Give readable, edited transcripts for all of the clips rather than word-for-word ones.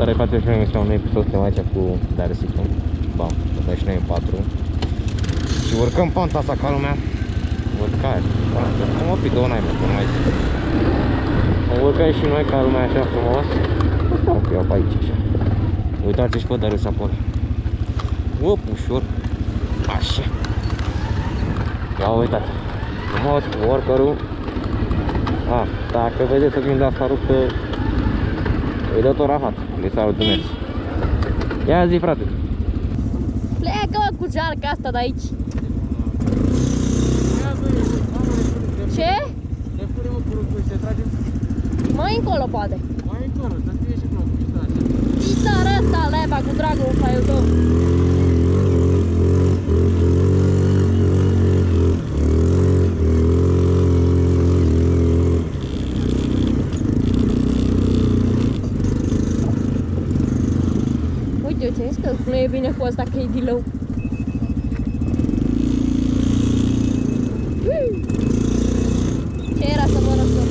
Salutare, face și noi un nou episod, suntem aici cu Darisicu. Bam, dăm și noi în 4. Și urcăm panta asta ca lumea. Urcare. Am oprit două naibe, cum mai zic. Urcăm și noi ca lumea așa frumos. Stau eu pe aici așa. Uitați-și pe Daris acolo. Op, ușor. Așa. Ia uitați. Frumos cu workerul. Dacă vedeți să vin de asta ruptă, îi dă tot rahat. Le salut de mers. Ia zi, frate. Plecă cu gearca asta de aici. Ce? Ne punem în curul și se trage Mai încolo poate. mai încolo, să fie și blocul ăsta așa. Țara asta, leba cu dragul în faiul tău. Uite, eu ți-am zis că nu e bine cu ăsta, că e dilău. Ce era să mă răsor?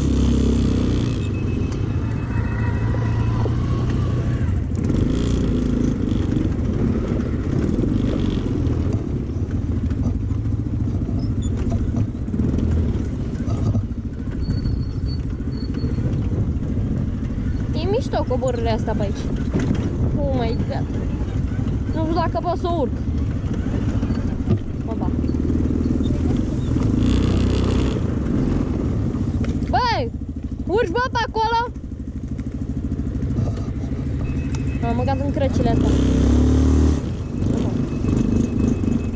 E mișto coborârea asta pe aici. Oh my god. Nu știu dacă pot să urc. Opa. Băi! Urci bă pe acolo? Am măgat în crăcile astea.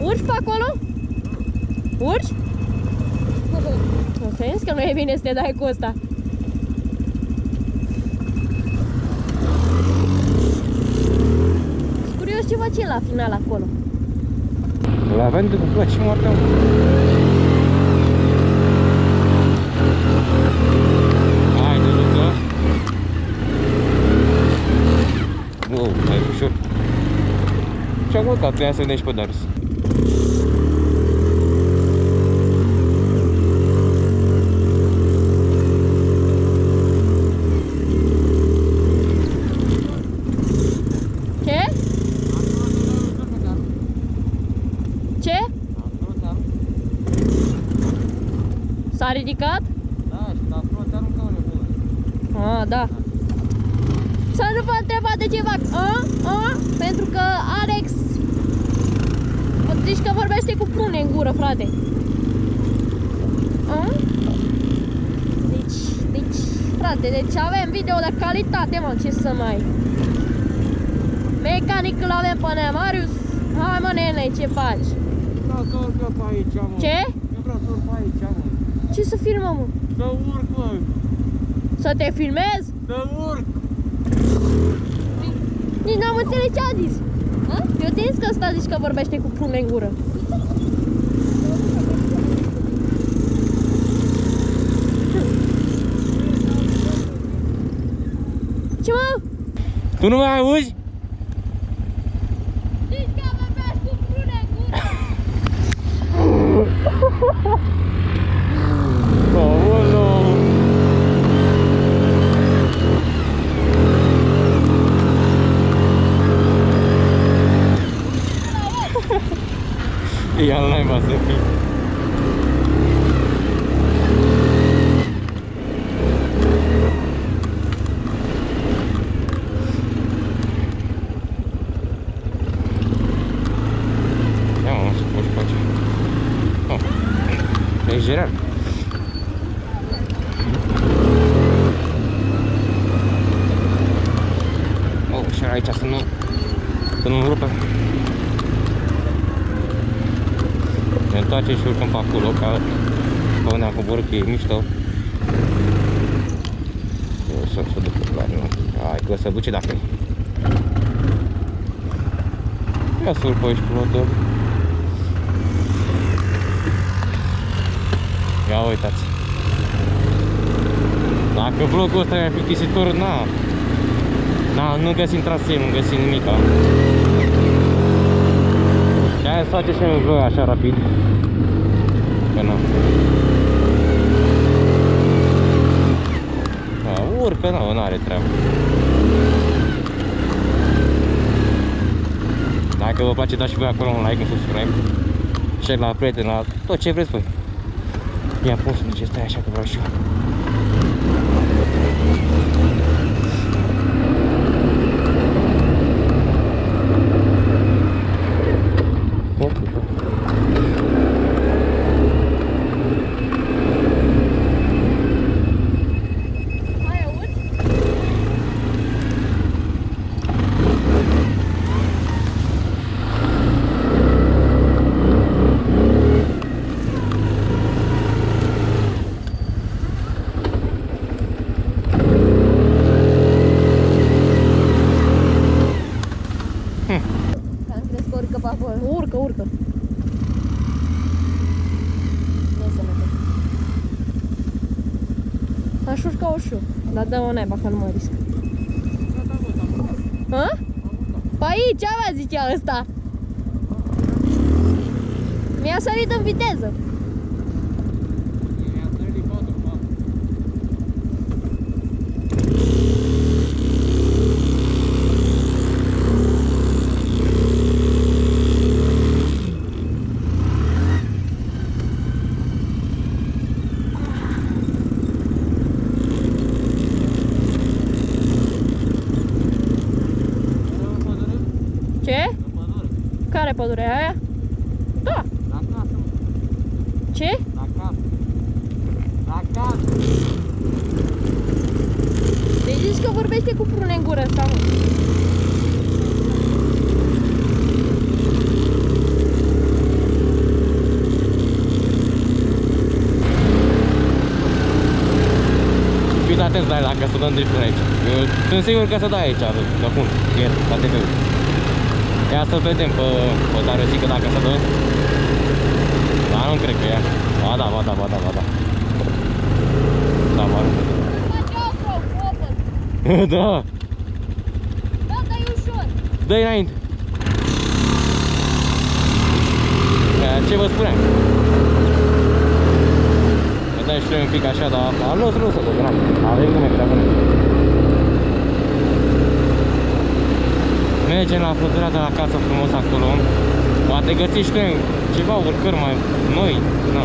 Urci pe acolo? Urci? Nu știu că nu e bine să te dai cu ăsta. Ce face la final acolo? Îl avem de cuplă, ce moartea? Hai, de luță. Wow, mai ușor. Ce-am urcat, trebuia să vedem și pe Daris. S-a ridicat? Da, și de acolo te aruncă o nebună. Da. Să nu vă întreba de ce fac. Pentru că Alex zici că vorbește cu prune în gură, frate. Deci, frate, deci avem video de calitate, mă, ce să mai. Mecanic îl avem pe Nea Marius. Hai, mă, nene, ce faci? Vreau să urcă pe aici, mă. Ce? Eu vreau să urc pe aici, mă. Ce să filmăm, mă? Să urc, mă. Să te filmez? Să urc. Nici n-am înțeles ce a zis. Eu te zis că ăsta zici că vorbește cu prune în gură. Ce, mă? Tu nu mai auzi? Zici că vorbești cu prune în gură. Ia n-ai mă să fii. Ia mă, să poți face. E Gerard. Și aici să nu rupă. Ne întoarcem și urcăm pe acolo, ca unde am coborât, că e mișto. Eu să duc la nu. Hai că o să duce dacă e. Ia să urc pe aici cu motor. Ia uitați. Dacă vlogul ăsta e plictisitor, nu găsim trasee, nu găsim nimica. De-aia să face și un vlog așa rapid. Că nu. Urcă, nu are treabă. Dacă vă place, dați și voi acolo un like, un subscribe, share la prieteni, la tot ce vreți voi. Ia pun să duce, stai așa că vreau și eu. Urcă, urcă. Aș urca-o și eu, dar dă-o naiba că nu mă risc. Hă? Păi aici, avea zicea ăsta. Mi-a sărit în viteză. Ce? Care pădure? Aia? Da. La casă. Ce? La casă. La casă. Deci zici că vorbește cu prune în gură ăsta, mă. Fiți atenți, dai, dacă să dăm drifturi aici. Eu sunt sigur că să dai aici, la cum, ieri, la TV-ul. Ia să vedem pe Darăsică dacă se dă. Dar nu cred că ea. Ba da, ba da, ba da, ba da. Da, ba nu. Da. Da, dai ușor. Dă-i înainte. Ce vă spuneam? Mă dai și noi un pic așa, dar nu o să dă, avem cum e prea bună. Mergem la flutura de la casă frumos acolo. Poate găsiți și noi ceva urcări mai noi. Na.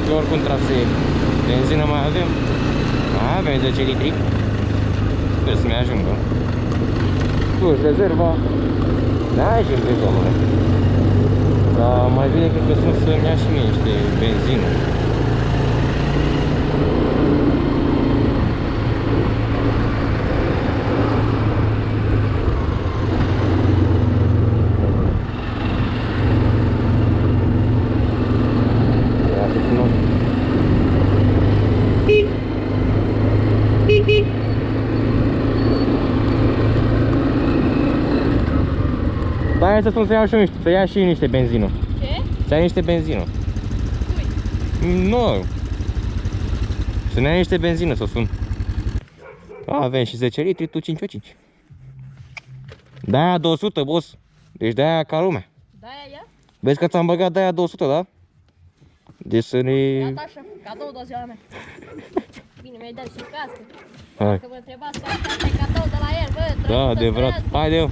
Că oricum trasee. Benzină mai avem. Mai avem 10 litri. Sper să mi ajungă. Plus rezerva. Da, și în domnule. Dar mai bine cred că sunt să-mi ia și mie niște benzină. Da, hai să sun să iau și eu niște, să ia și niște benzină. Ce? Să ia niște benzină. Nu. Să ne ia niște benzină, să sun. Avem și 10 litri, tu 5 De-aia 200, boss. Deci de-aia ca lumea. De-aia ea? Vezi că ți-am băgat de-aia 200, da? Deci să ne... Gata, șef, cadou de ziua mea. Bine, mi-ai dat și cască. Hai. Dacă vă întrebați că asta e cadou de la el, bă, Da, adevărat. Haide, eu.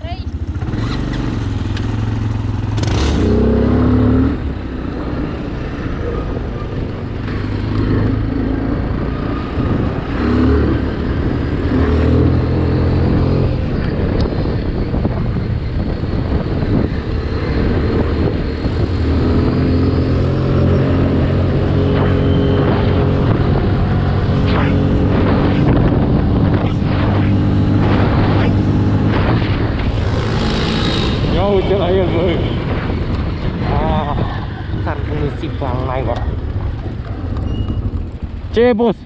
Uite la el, băi! S-ar nisip pe naiba. Ce e, boss?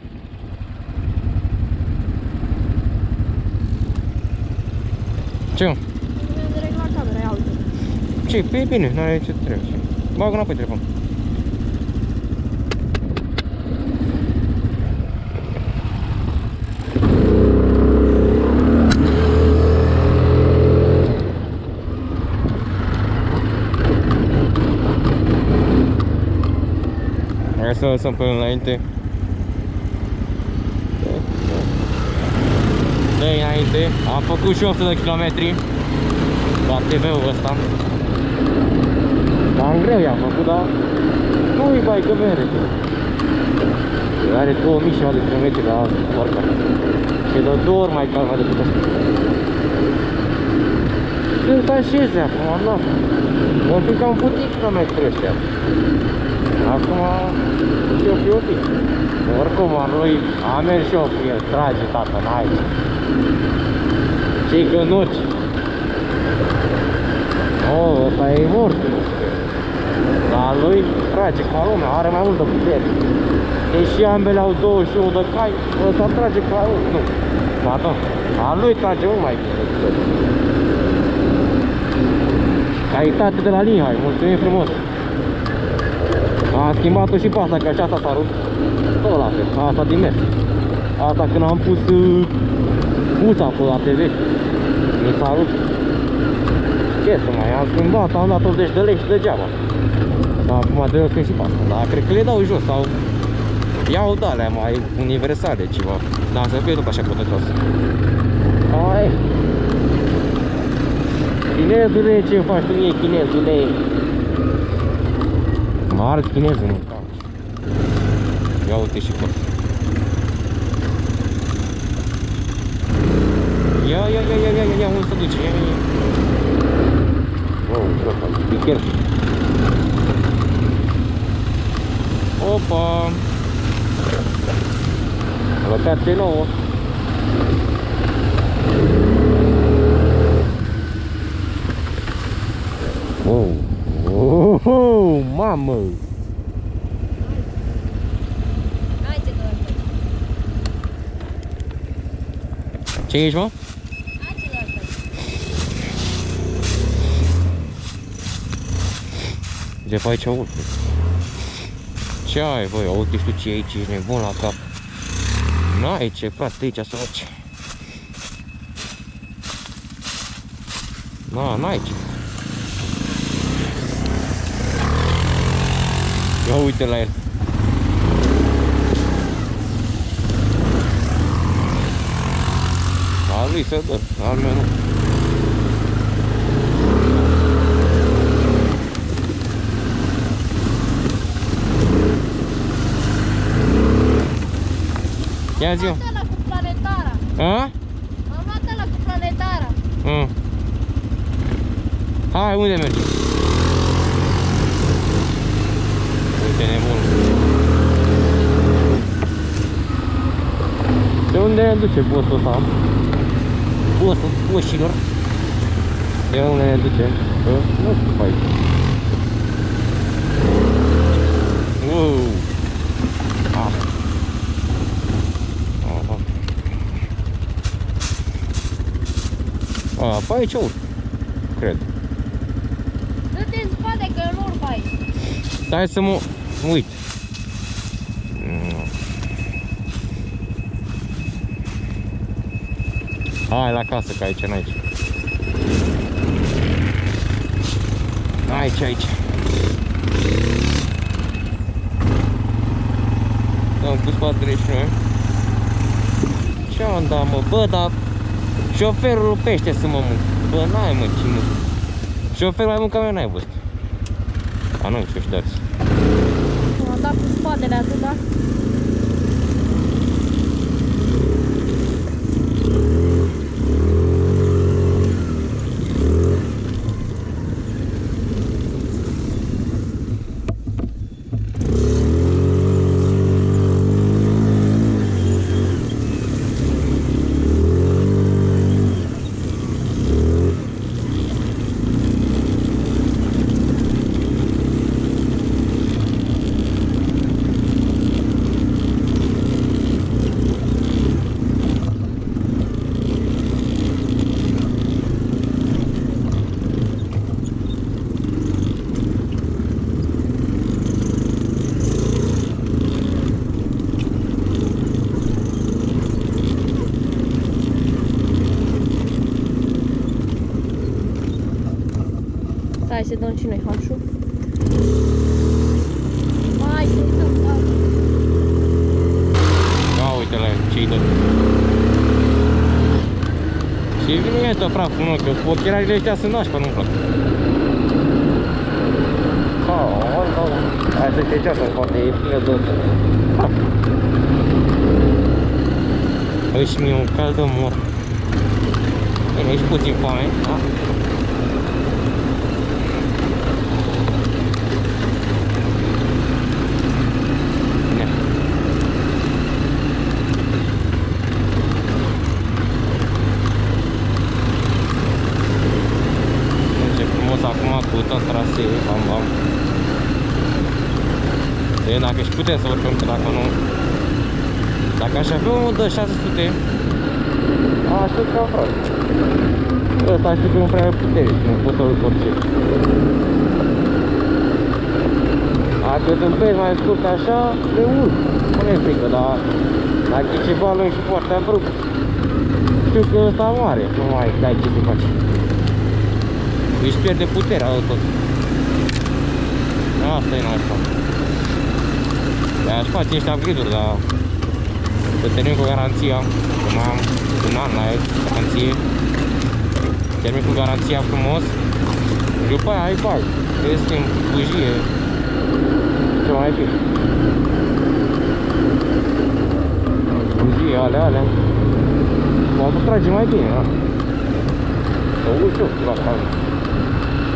Ce? Mi-am de reglat camera, ia uite. Ce? Păi e bine, n-are ce trebuie. Bagă înapoi telefon. Hai să lăsăm până înainte. Dă-i înainte. Am făcut și 100 de kilometri. la TV-ul ăsta. Cam greu i-am făcut, dar nu-i bai că merge. Are 2000 și de kilometri la orca. Și de 2 ori mai calmă decât asta. Când să așeze acum, nu. Vor fi cam puțin kilometri ăștia. Acum eu fi ok. Oricum, lui a mers și eu cu el, trage tata, n-ai ce. Ce-i gănuci. Ăsta e mort. Dar lui trage ca lumea, are mai multă putere. Deși ambele au 21 de cai, ăsta trage ca lumea, nu. Ba da, a lui trage mult mai bine. Calitate de la Lihai, mulțumim frumos. Am schimbat-o și pe asta, că și asta s-a rupt. Tot la fel, asta din mers. Asta când am pus buța pe la TV, mi s-a rupt. Ce să mai am schimbat, am dat 80 de lei și degeaba. Dar acum trebuie să și pe asta, dar cred că le dau jos sau iau de-alea mai universale ceva. Dar să fie tot așa putătos. Hai! Chinezule, ce faci tu mie, chinezule? Mă arăt chinezul, nu? Ia uite și pe asta. Ia, unde se duce? Ia. Wow, ce faci? Be careful. Opa! Locație nouă. Oh, mamă! Hai ce doar. Ce ești, mă? Hai ce doar. De pe aici urcă. Ce ai, băi? Uite, știu ce e aici, ești nebun la cap. N-ai ce, frate, aici să urci. N-ai ce. Ia uite la el. Al lui se dă, al meu nu. Ia zi-o. Am luat ăla cu planetara. A? Am luat ăla cu planetara. Hai, unde mergem? Uite nebun. De unde ne duce bosul ăsta? Bosul boșilor. De unde ne duce? Nu știu pe aici. Wow. Pe aici urc, cred. Du-te în spate că eu nu urc aici. Stai să mă uit. Hai la casă, că aici, n-aici. Aici. Am cu spatele și noi. Ce-am dat, mă? Bă, dar șoferul lupește să mă mânc. Bă, n-ai, mă, ce mânc. Șoferul mai mult ca mea n-ai văzut. A, nu, ce-și dați. M-am dat cu spatele atâta. Hai să dăm și noi hamșul. Hai să uităm asta. Ia uite la el, ce-i dă. Și vine ăsta praful în ochi, că ochelarii ăștia sunt nașpa, nu-mi plac. Hai să te ceasă, poate e plină de... Își mi-e un cald de mor. Bine, ești puțin foame, da? Bine. Merge frumos acum cu tot trasee, bam bam. Să vedem dacă și putem să urcăm, că dacă nu... Dacă aș avea unul de 600, aș urca, frate. Ăsta știu că nu prea e puternic, nu pot să-l orice. Dacă sunt pe mai scurt așa, le urc. Nu e frică, dar dacă e ceva lung și foarte abrupt, știu că ăsta mare, nu mai dai ce se face. Își pierde puterea tot. Asta e nașpa. Aș face niște upgrade-uri, dar să termin cu garanția, că mai am un an la garanție. Termin cu garanția frumos și după aia ai bani, trebuie să schimb bujie, ce mai fi. Bujie, alea. Poate trage mai bine, da? Să urc eu la calm.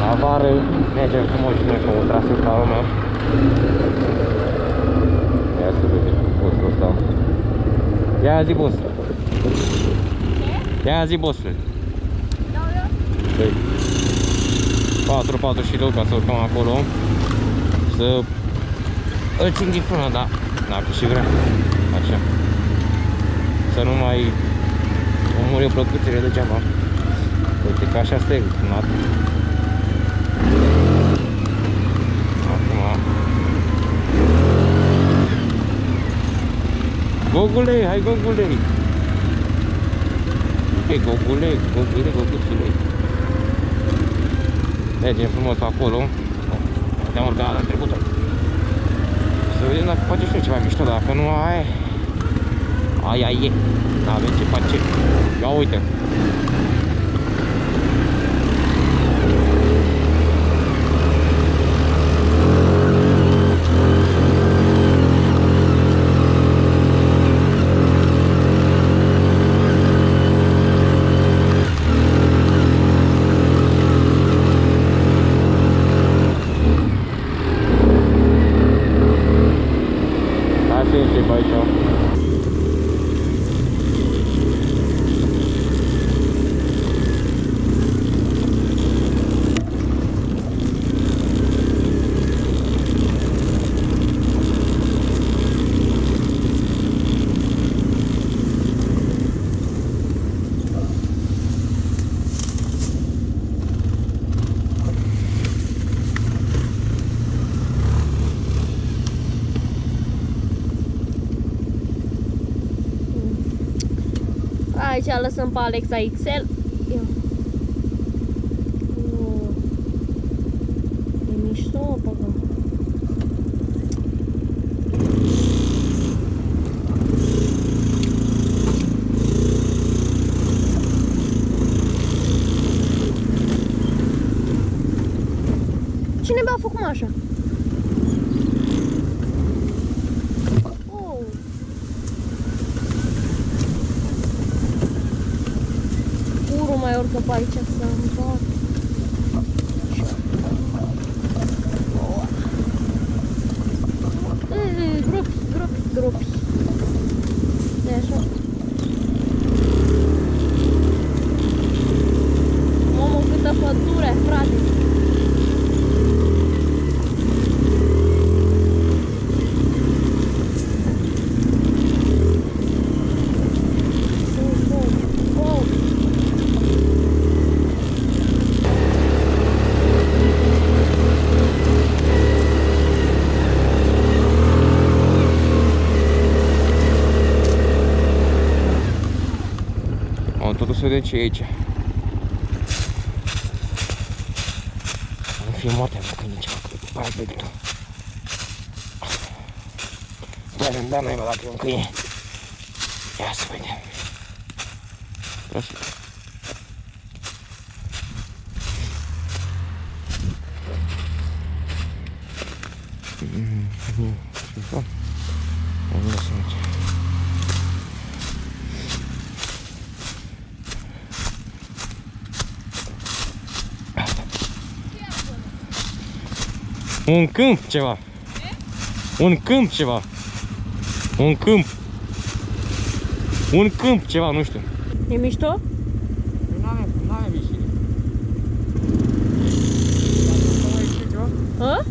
La vară mergem frumos și noi cu un traseu ca lumea. Ia să vedem bossul ăsta. Ia zi, boss. Ia zi, bossul. 4 și 2 ca să urcăm acolo. Să îl țin din frână, da, dacă și vrea. Așa. Să nu mai omor eu plăcuțele degeaba. Uite că așa stă filmat. Acum. Gogule, hai Gogule! Hei Gogule, Goguțule! Mergem frumos acolo. Te-am urcat la trecută. Să vedem dacă face și noi ceva mișto, dacă nu aia e. N-avem ce face. Ia uite. Aici lăsăm pe Alexa XL. E mișto, păcă. Cine mi-a făcut așa? Mai urcă pe aici să-mi bag. Gropi. De așa. Mamă, câtă pădure, frate. Să vedem ce e aici. Nu fie moarte la câine ceva, că ai pe tu. Da, noi dacă e un câine. Ia să vedem. Ceva. Am lăsat aici. Un câmp ceva. Un câmp ceva. Un câmp. Un câmp ceva, nu știu. E mișto? N-avem ieșire. Căutăm o ieșire ceva? A?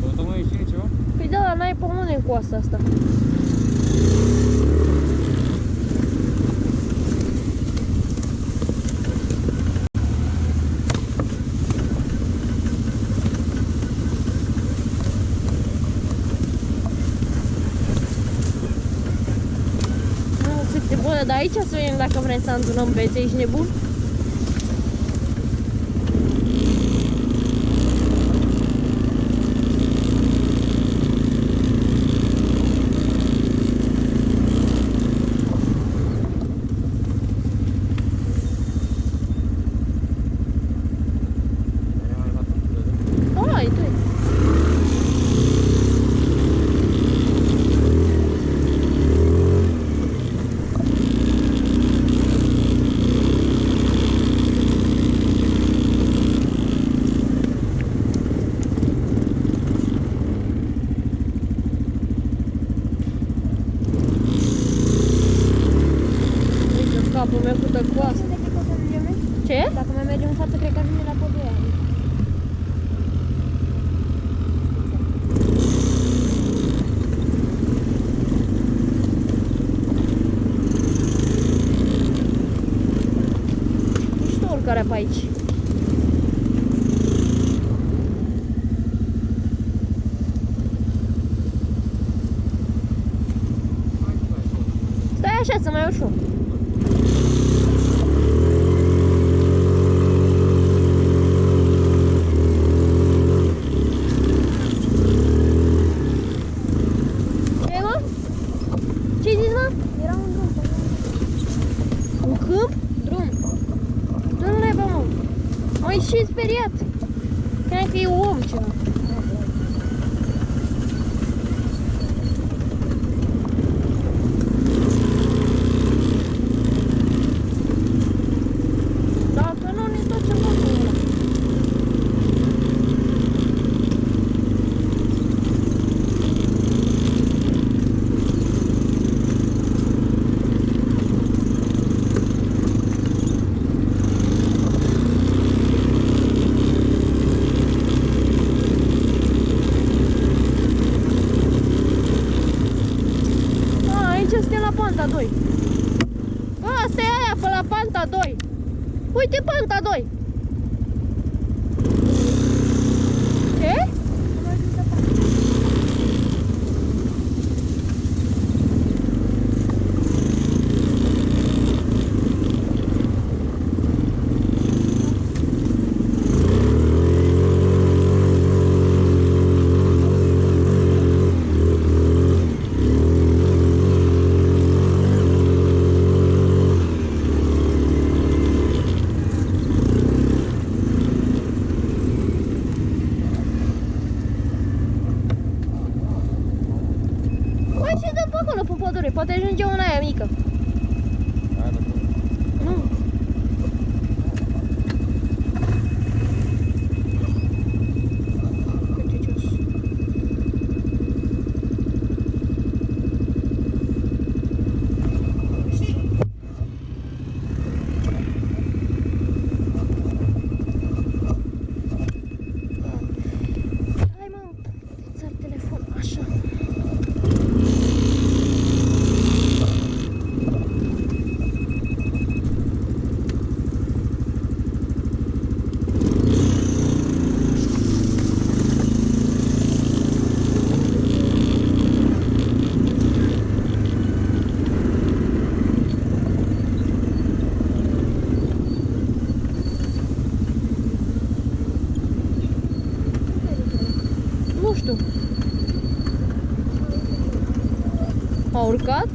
Căutăm o ieșire ceva? Păi da, dar n-ai pe unde în coasta asta. Bă, dar aici să vedem dacă vrem să adunăm bețe, ești nebun? Hai, tu. Capul meu cu tăcoasă. Ce? Dacă mai mergem în față, cred că ajunge la podul ăla. Mișto urcarea pe aici. Stai așa, să mai ușor. Era un drum pe Un câmp? drum. Dă-l bă, mă. Mă, și speriat. Cred că e om ceva. Dacă nu, ne ducem la ăla. Panta 2. Asta e aia pe la Panta 2. Uite Panta 2. Ce? Poate ajunge una aia mică. Nu. Hai mă, țar telefon, așa. Nu știu. A urcat?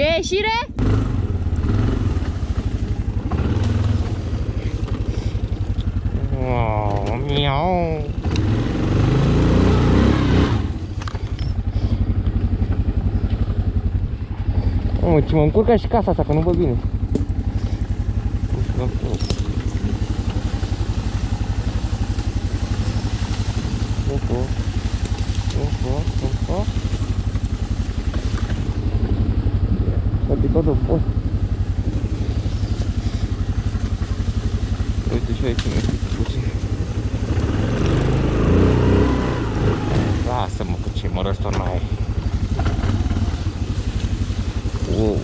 E ieșire? Miau. Mă, ce mă încurcă și casa asta, că nu văd bine. Poate tot pot. Uite și aici mi-e puțin. Lasă-mă cu ce mă răsturnai. Wow.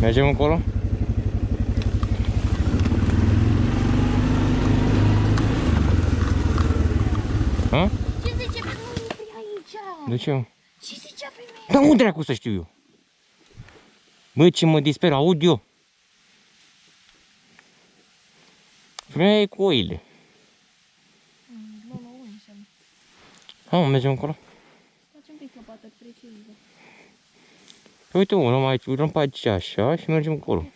Mergem încolo? Ha? Ce zice femeie aici? De ce? Ce zicea femeie? Dar unde dracu să știu eu? Bă, ce mă disper, aud eu. Femeia e cu oile. Ha, mergem încolo? Facem un pic lopată precisă. Uite, urăm aici, urăm pe aici așa și mergem încolo.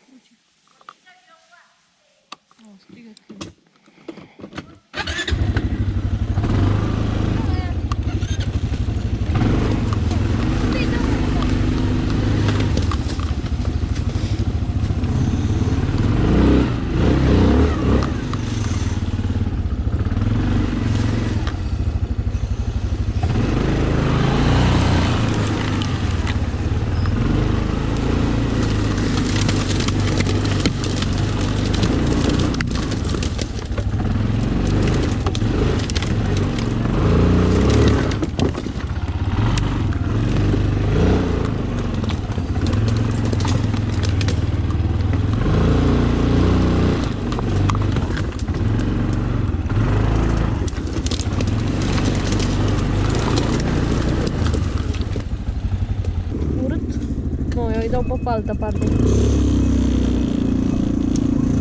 dau pe altă parte.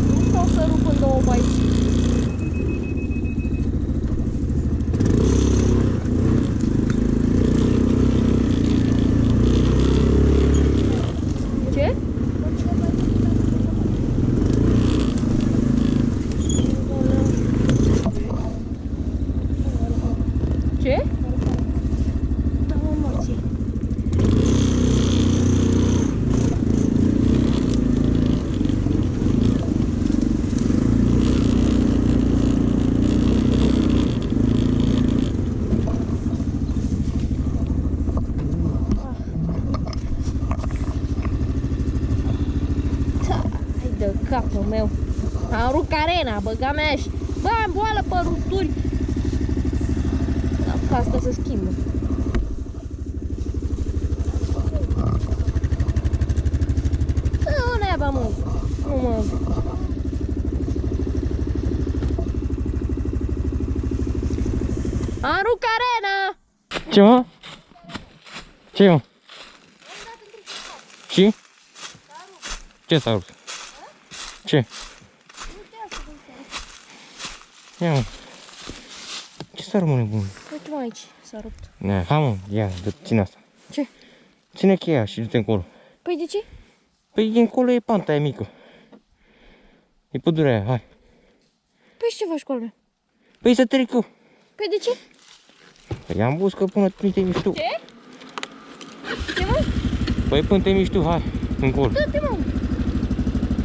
Nu stau să rup în două pe aici. Ce? Ce? Da, mă, morții. Hai de capul meu. Am rupt carena, băga mea și... Bă, am boală pe rupturi. Da, asta se schimbă. Nu, neba, mă. Nu, mă. Am rupt carena! Ce, mă? Ce, mă? Și? Ce s-a rupt? Ce? Ia, mă. Ce s-a rămâne bun? Uite, mă, aici s-a rupt. Ia, hai, mă, ia, ține asta. Ce? Ține cheia și du-te încolo. Păi de ce? Păi încolo e panta aia mică. E pădurea aia, hai. Păi și ce faci cu al meu? Păi să trec eu. Păi de ce? Păi am bus că până te miști tu. Ce? Ce, mă? Păi până te miști tu, hai, încolo. Du-te, mă!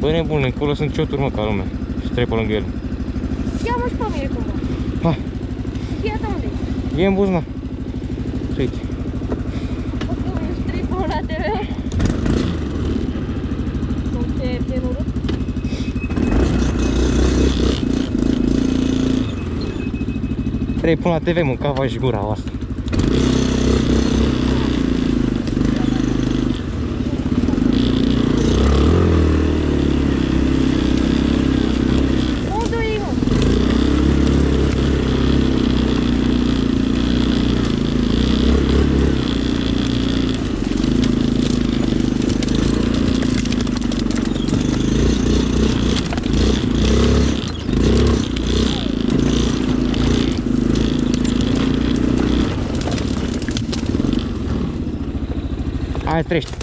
Băi nebune, încolo sunt cioturi, mă, ca lumea. Și trec pe lângă ele. Ia-mă și pe mine cumva. Hai, Ia-te unde e? e în buzunar. Uite. Bă, că mi-e stripul la TV. Nu te pienurât? Trebuie până la TV, mâncava și gura asta. Hai, trește.